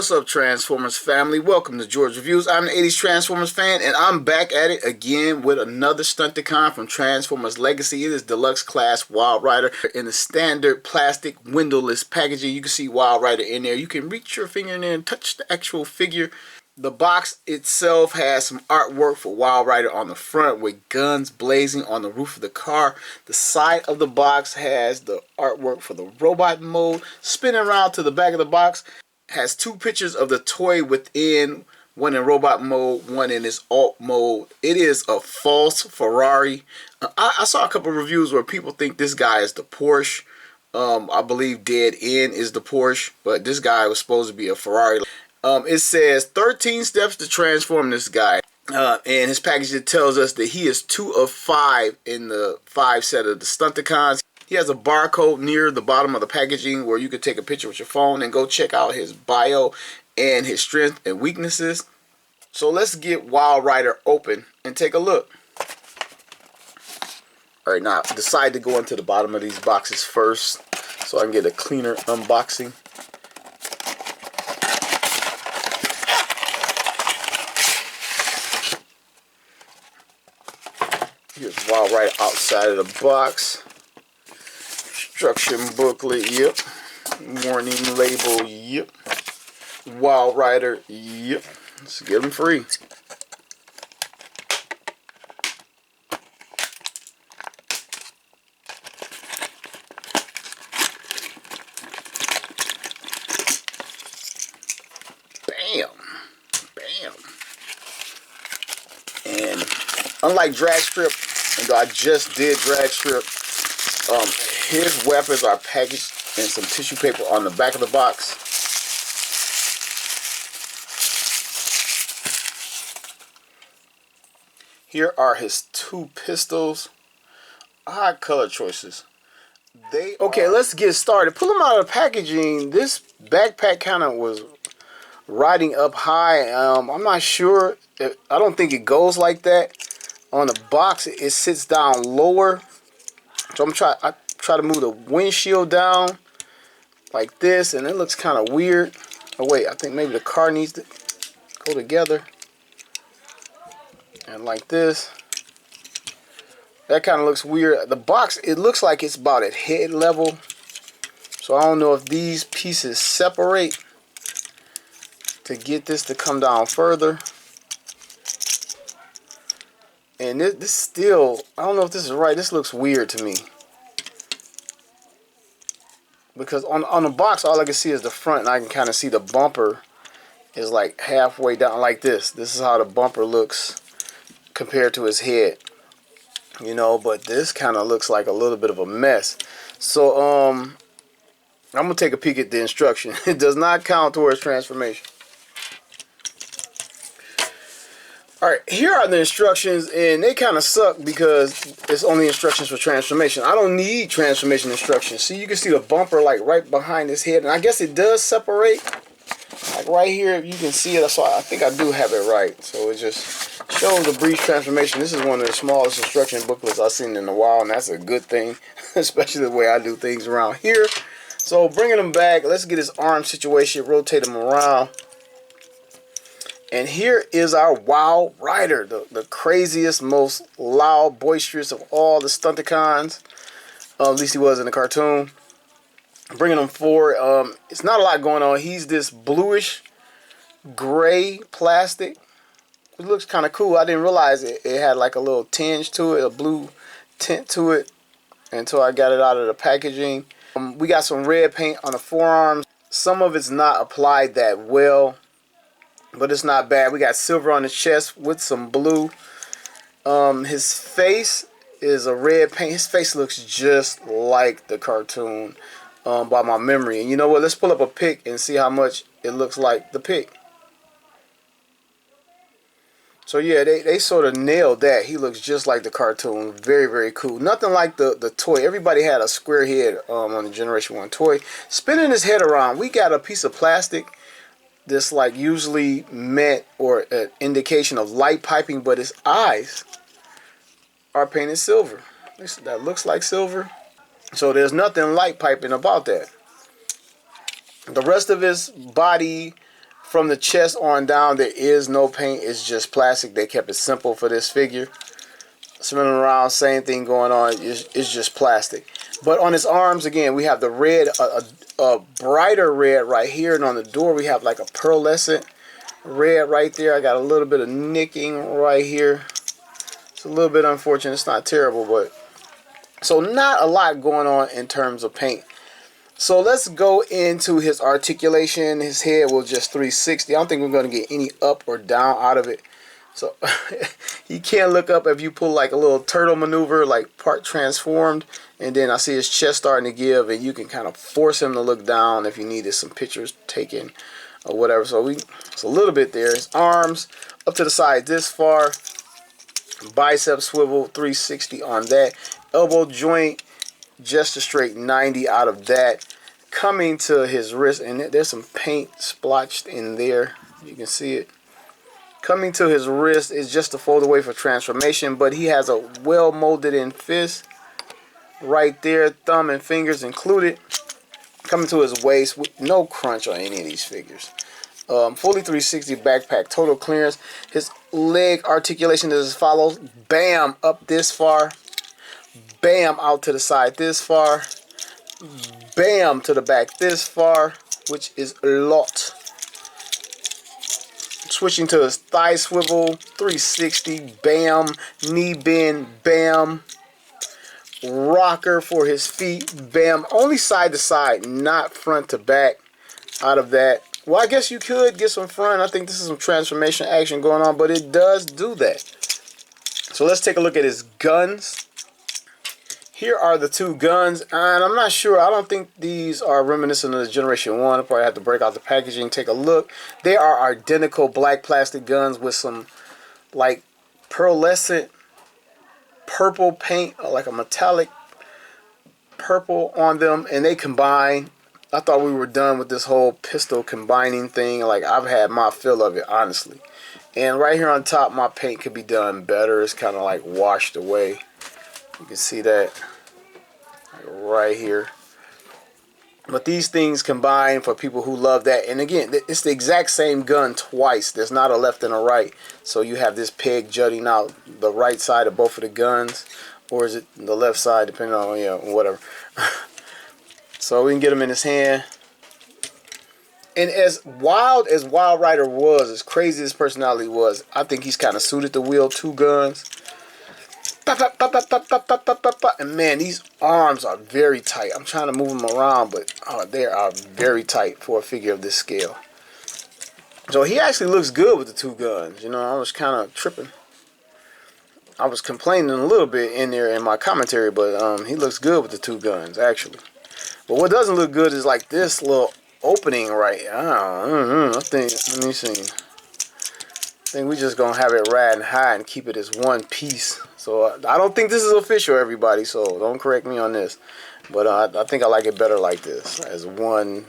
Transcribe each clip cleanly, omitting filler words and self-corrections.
What's up, Transformers family? Welcome to George Reviews. I'm an 80s Transformers fan, and I'm back at it again with another Stunticon from Transformers Legacy. It is Deluxe Class Wild Rider in the standard plastic windowless packaging. You can see Wild Rider in there. You can reach your finger in there and touch the actual figure. The box itself has some artwork for Wild Rider on the front with guns blazing on the roof of the car. The side of the box has the artwork for the robot mode. Spinning around to the back of the box has two pictures of the toy within, one in robot mode, one in its alt mode. It is a false Ferrari. I saw a couple of reviews where people think this guy is the Porsche. I believe Dead End is the Porsche, but this guy was supposed to be a Ferrari. It says 13 steps to transform this guy. And his package tells us that he is 2 of 5 in the 5 set of the Stunticons. He has a barcode near the bottom of the packaging where you can take a picture with your phone and go check out his bio and his strengths and weaknesses. So let's get Wild Rider open and take a look. Alright, now decide to go into the bottom of these boxes first so I can get a cleaner unboxing. Here's Wild Rider outside of the box. Instruction booklet, yep. Warning label, yep. Wild Rider, yep. Let's get them free. Bam. Bam. And unlike drag strip, and though I just did drag strip, his weapons are packaged in some tissue paper on the back of the box. Here are his 2 pistols. Odd color choices. Okay, let's get started. Pull them out of the packaging. This backpack kind of was riding up high. I'm not sure. I don't think it goes like that. On the box, it sits down lower. So I try to move the windshield down like this, and it looks kind of weird. Oh wait, I think maybe the car needs to go together. And like this. That kind of looks weird. The box, it looks like it's about at head level. So I don't know if these pieces separate to get this to come down further. And this still, I don't know if this is right. This looks weird to me. Because on the box, all I can see is the front, and I can kind of see the bumper is like halfway down like this. This is how the bumper looks compared to his head. You know, but this kind of looks like a little bit of a mess. So, I'm going to take a peek at the instruction. It does not count towards transformation. Alright, here are the instructions, and they kind of suck because it's only instructions for transformation. I don't need transformation instructions. See, you can see the bumper like right behind his head, and I guess it does separate. Like right here, you can see it, so I think I do have it right. So it just shows the brief transformation. This is one of the smallest instruction booklets I've seen in a while, and that's a good thing, especially the way I do things around here. So bringing them back, let's get his arm situation, rotate him around. And here is our Wild Rider, the craziest, most loud, boisterous of all the Stunticons. At least he was in the cartoon. Bringing him forward. It's not a lot going on. He's this bluish gray plastic. It looks kind of cool. I didn't realize it had like a little tinge to it, a blue tint to it, until I got it out of the packaging. We got some red paint on the forearms. Some of it's not applied that well, but it's not bad. We got silver on the chest with some blue. His face is a red paint. His face looks just like the cartoon by my memory. And you know what? Let's pull up a pic and see how much it looks like the pic. So yeah, they sort of nailed that. He looks just like the cartoon. Very, very cool. Nothing like the toy. Everybody had a square head on the Generation 1 toy. Spinning his head around, we got a piece of plastic. This like usually meant or an indication of light piping, but his eyes are painted silver. That looks like silver. So there's nothing light piping about that. The rest of his body From the chest on down, there is no paint. It's just plastic. They kept it simple for this figure. Spinning around, same thing going on. It's just plastic. But on his arms, again, we have the red, a brighter red right here. And on the door, we have like a pearlescent red right there. I got a little bit of nicking right here. It's a little bit unfortunate. It's not terrible, but... So not a lot going on in terms of paint. So let's go into his articulation. His head will just 360. I don't think we're going to get any up or down out of it. So he can't look up if you pull like a little turtle maneuver, like part transformed. And then I see his chest starting to give, and you can kind of force him to look down if you needed some pictures taken or whatever. So it's a little bit there. His arms up to the side this far. Bicep swivel 360 on that. Elbow joint just a straight 90 out of that. Coming to his wrist, and there's some paint splotched in there. You can see it. Coming to his wrist is just a fold away for transformation, but he has a well molded in fist right there, thumb and fingers included. Coming to his waist with no crunch on any of these figures. Fully 360 backpack, total clearance. His leg articulation is as follows. Bam, up this far. Bam, out to the side this far. Bam, to the back this far, which is a lot. Switching to his thigh swivel, 360, bam. Knee bend, bam. Rocker for his feet, bam. Only side to side, not front to back out of that. Well, I guess you could get some front. I think this is some transformation action going on, but it does do that. So let's take a look at his guns. Here are the two guns, and I'm not sure. I don't think these are reminiscent of the Generation 1. I'll probably have to break out the packaging, take a look. They are identical black plastic guns with some like pearlescent purple paint, like a metallic purple on them, and they combine. I thought we were done with this whole pistol combining thing. Like, I've had my fill of it, honestly. And right here on top, my paint could be done better. It's kind of like washed away. You can see that right here. But these things combine for people who love that. And again, it's the exact same gun twice. There's not a left and a right. So you have this peg jutting out the right side of both of the guns. Or is it the left side, depending on, you know, whatever. So we can get him in his hand. And as wild Rider was, as crazy as personality was, I think he's kind of suited to wield two guns. And man, these arms are very tight. I'm trying to move them around, but they are very tight for a figure of this scale. So he actually looks good with the two guns. You know, I was kind of tripping. I was complaining a little bit in there in my commentary, but he looks good with the two guns, actually. But what doesn't look good is like this little opening right. I think, let me see. I think we're just going to have it riding high and keep it as one piece. So I don't think this is official, everybody, so don't correct me on this. But I think I like it better like this, as one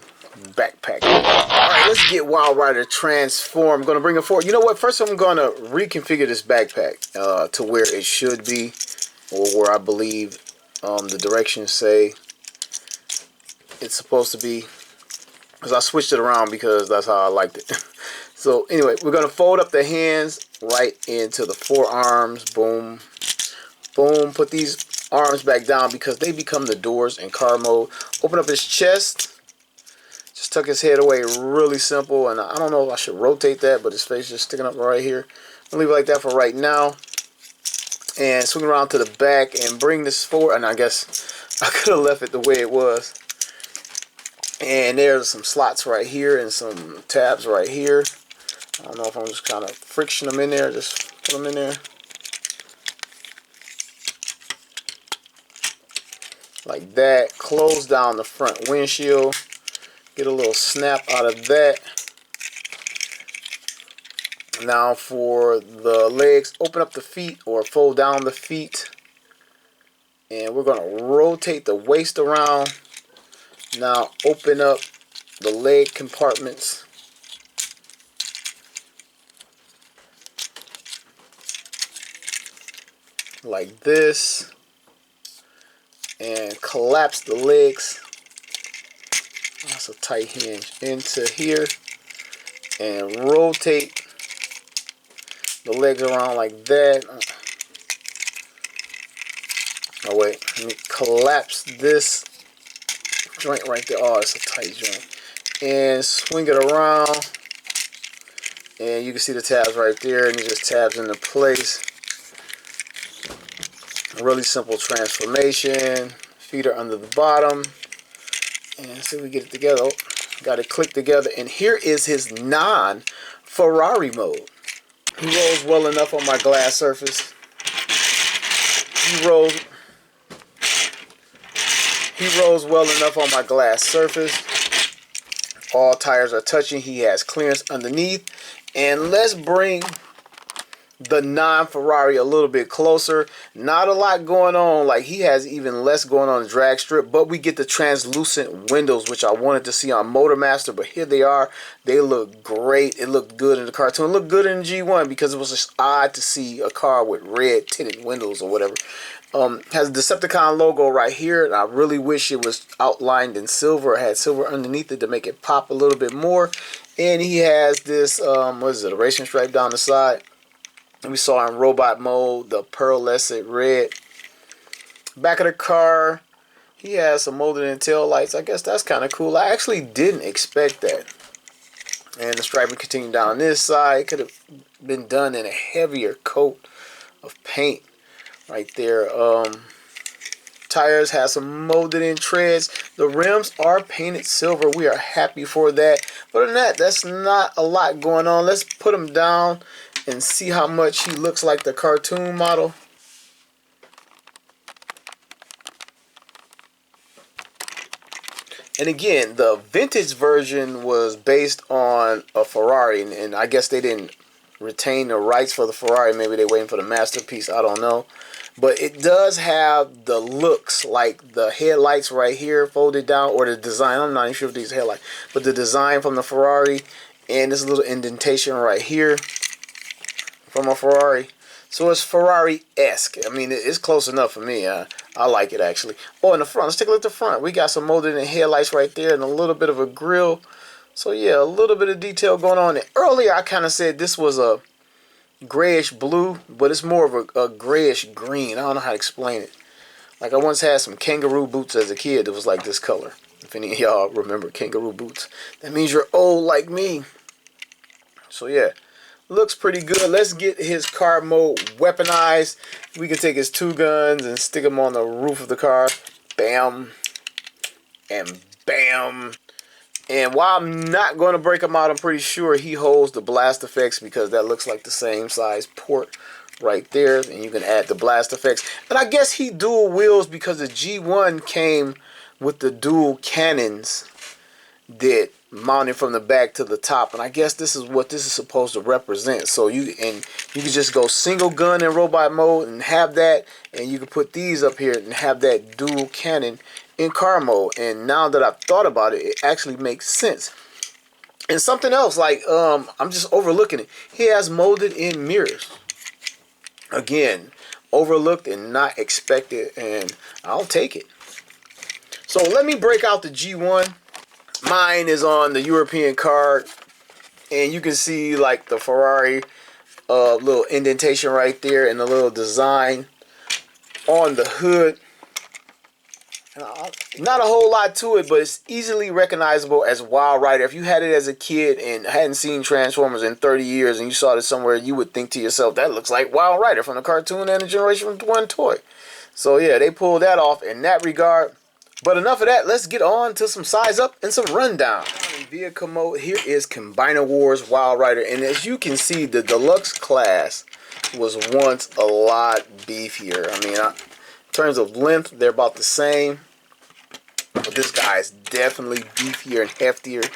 backpack. Alright, let's get Wild Rider transformed. I'm going to bring it forward. You know what? First I'm going to reconfigure this backpack to where it should be, or where I believe the directions say it's supposed to be. Because I switched it around because that's how I liked it. So anyway, we're going to fold up the hands right into the forearms. Boom. Boom. Put these arms back down because they become the doors in car mode. Open up his chest. Just tuck his head away. Really simple. And I don't know if I should rotate that, but his face is just sticking up right here. I'll leave it like that for right now. And swing around to the back and bring this forward. And I guess I could have left it the way it was. And there's some slots right here and some tabs right here. I don't know if I'm just kind of friction them in there. Just put them in there. Like that. Close down the front windshield. Get a little snap out of that. Now for the legs, open up the feet or fold down the feet. And we're going to rotate the waist around. Now open up the leg compartments. Like this. And collapse the legs. That's a tight hinge into here. and rotate the legs around like that. Oh wait, let me collapse this joint right there. Oh, it's a tight joint. And swing it around. And you can see the tabs right there, and it just tabs into place. A really simple transformation. Feet are under the bottom. And see if we get it together. Oh, got it clicked together. And here is his non-Ferrari mode. He rolls well enough on my glass surface. He rolls well enough on my glass surface. All tires are touching. He has clearance underneath. And let's bring the non-Ferrari a little bit closer. Not a lot going on. Like, he has even less going on the drag strip, but we get the translucent windows, which I wanted to see on Motor Master, but here they are. They look great. It looked good in the cartoon. It looked good in the G1 because it was just odd to see a car with red tinted windows or whatever. Has the Decepticon logo right here, and I really wish it was outlined in silver. It had silver underneath it to make it pop a little bit more. And he has this, what is it, a racing stripe down the side. And we saw in robot mode the pearlescent red. Back of the car, he has some molded in tail lights. I guess that's kind of cool. I actually didn't expect that. And the striping continued down this side. It could have been done in a heavier coat of paint right there. Tires have some molded in treads. The rims are painted silver. We are happy for that. But other than that, that's not a lot going on. Let's put him down and see how much he looks like the cartoon model. And again, the vintage version was based on a Ferrari, and I guess they didn't retain the rights for the Ferrari. Maybe they're waiting for the masterpiece. I don't know. But it does have the looks, like the headlights right here folded down, or the design. I'm not even sure if these are headlights, but the design from the Ferrari, and this little indentation right here from a Ferrari. So it's Ferrari-esque. I mean, it's close enough for me. I like it, actually. Oh, in the front. Let's take a look at the front. We got some molded in headlights right there and a little bit of a grille. So, yeah, a little bit of detail going on. And earlier, I kind of said this was a grayish blue, but it's more of a grayish green. I don't know how to explain it. Like, I once had some kangaroo boots as a kid that was like this color. If any of y'all remember kangaroo boots, that means you're old like me. So, yeah. Looks pretty good. Let's get his car mode weaponized. We can take his two guns and stick them on the roof of the car. Bam. And bam. And while I'm not going to break him out, I'm pretty sure he holds the blast effects because that looks like the same size port right there. And you can add the blast effects. And I guess he dual wheels because the G1 came with the dual cannons that mounted from the back to the top, and I guess this is what this is supposed to represent. So you can just go single gun in robot mode and have that, and you can put these up here and have that dual cannon in car mode. And now that I've thought about it, it actually makes sense. And something else, like I'm just overlooking it. He has molded in mirrors. Again, overlooked and not expected, and I'll take it. So let me break out the G1. Mine is on the European card, and you can see like the Ferrari little indentation right there and the little design on the hood. Not a whole lot to it, but it's easily recognizable as Wild Rider. If you had it as a kid and hadn't seen Transformers in 30 years and you saw this somewhere, you would think to yourself, that looks like Wild Rider from the cartoon and the Generation 1 toy. So yeah, they pulled that off in that regard. But enough of that, let's get on to some size up and some rundown. In vehicle mode, here is Combiner Wars Wild Rider. And as you can see, the Deluxe class was once a lot beefier. I mean, in terms of length, they're about the same. But this guy is definitely beefier and heftier.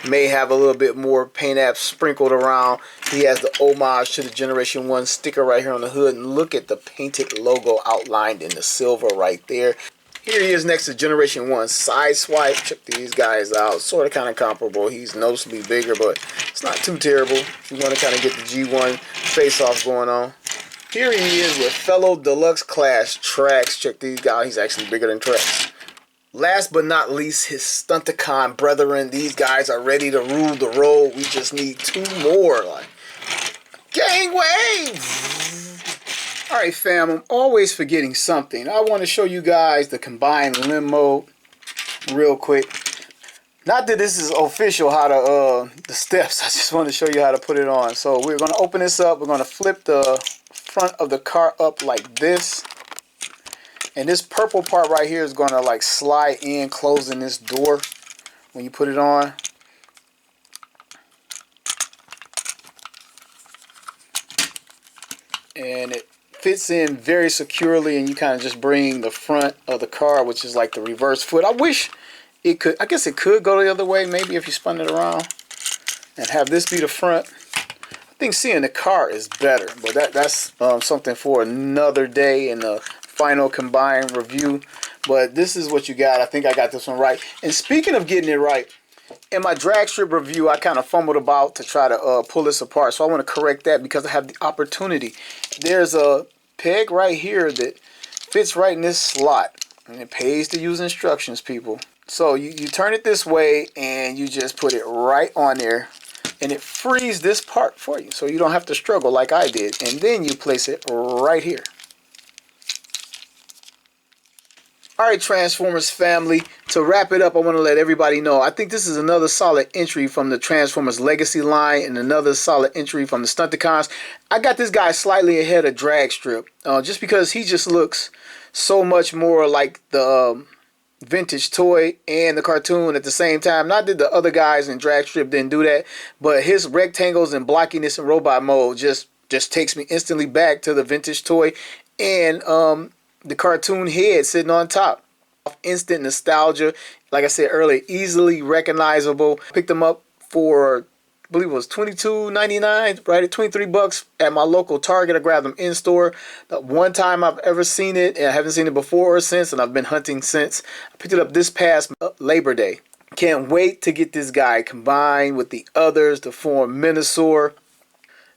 May have a little bit more paint apps sprinkled around. He has the homage to the Generation 1 sticker right here on the hood. And look at the painted logo outlined in the silver right there. Here he is next to Generation 1 Sideswipe. Check these guys out. Sort of kind of comparable. He's noticeably bigger, but it's not too terrible if you want to kind of get the G1 face-off going on. Here he is with fellow Deluxe class Trax. Check these guys. He's actually bigger than Trax. Last but not least, his Stunticon brethren. These guys are ready to rule the road. We just need 2 more. Like, gangway! Alright fam, I'm always forgetting something. I want to show you guys the combined limb mode real quick. Not that this is official how to, the steps. I just want to show you how to put it on. So we're going to open this up. We're going to flip the front of the car up like this. And this purple part right here is going to like slide in, closing this door when you put it on. And it fits in very securely, and you kind of just bring the front of the car, which is like the reverse foot. I wish it could, I guess it could go the other way, maybe if you spun it around and have this be the front. I think seeing the car is better, but that's something for another day in the final combined review. But this is what you got. I think I got this one right. And speaking of getting it right, in my drag strip review, I kind of fumbled about to try to pull this apart. So I want to correct that because I have the opportunity. There's a peg right here that fits right in this slot. And it pays to use instructions, people. So you turn it this way and you just put it right on there. And it frees this part for you. So you don't have to struggle like I did. And then you place it right here. Alright Transformers family, to wrap it up, I want to let everybody know, I think this is another solid entry from the Transformers Legacy line and another solid entry from the Stunticons. I got this guy slightly ahead of Drag Strip, just because he just looks so much more like the vintage toy and the cartoon at the same time. Not that the other guys in Drag Strip didn't do that, but his rectangles and blockiness in robot mode just takes me instantly back to the vintage toy and the cartoon head sitting on top. Instant nostalgia. Like I said earlier, easily recognizable. Picked them up for, I believe it was $22.99, right at 23 bucks at my local Target. I grabbed them in store. The one time I've ever seen it, and I haven't seen it before or since, and I've been hunting since. I picked it up this past Labor Day. Can't wait to get this guy combined with the others to form Minosaur.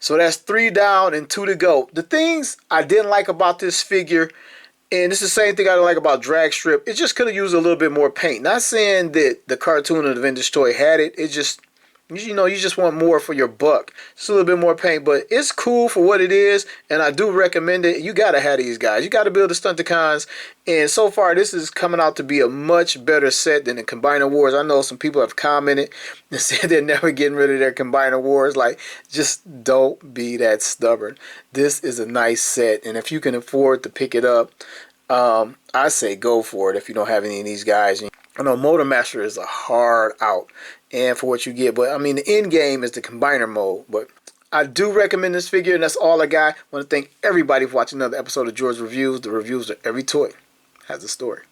So that's 3 down and 2 to go. The things I didn't like about this figure, and it's the same thing I don't like about Drag Strip, it just could have used a little bit more paint. Not saying that the cartoon or the vintage toy had it. It just, you know, you just want more for your buck. Just a little bit more paint, but it's cool for what it is, and I do recommend it. You got to have these guys. You got to build the Stunticons, and so far this is coming out to be a much better set than the Combiner Wars. I know some people have commented and said they're never getting rid of their Combiner Wars. Like, just don't be that stubborn. This is a nice set, and if you can afford to pick it up, I say go for it if you don't have any of these guys. I know Motor Master is a hard out and for what you get, but I mean the end game is the combiner mode. But I do recommend this figure, and that's all I got. I want to thank everybody for watching another episode of George Reviews. The reviews of every toy has a story.